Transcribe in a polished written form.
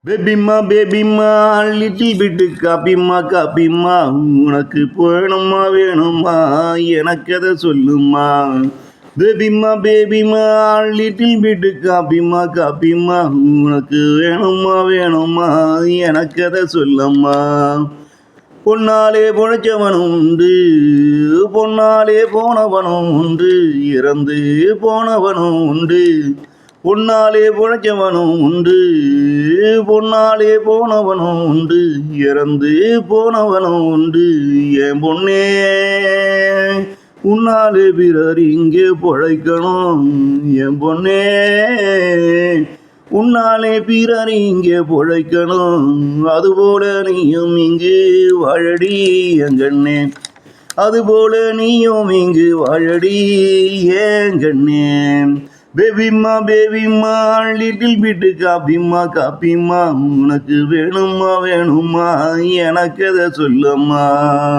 பேபிம்மா little பிட்டு காப்பிம்மா உனக்கு வேணுமா வேணுமா எனக்கு அதை சொல்லுமா. பேபிம்மா லிட்டில் பிட்டு காப்பிம்மா உனக்கு வேணுமா வேணுமா எனக்கு அதை சொல்லம்மா. பொன்னாலே பொழைச்சவனும் உண்டு, பொன்னாலே போனவனும் உண்டு, இறந்து போனவனும் உண்டு. பொன்னாலே பொழைச்சவனும் உண்டு, பொன்னாலே போனவனும் உண்டு, இறந்து போனவனும் உண்டு. என் பொண்ணே உன்னாலே பிறர் இங்கே பொழைக்கணும். என் பொண்ணே உன்னாலே பிறர் இங்கே பொழைக்கணும். அதுபோல நீயும் இங்கு வாழடி எங்கண்ணே, அதுபோல நீயும் இங்கு வாழடி ஏங்கண்ணே. பேபிம்மா லிட்டில் பிட்டு காப்பிம்மா உனக்கு வேணுமா வேணுமா எனக்கு அதை சொல்லம்மா.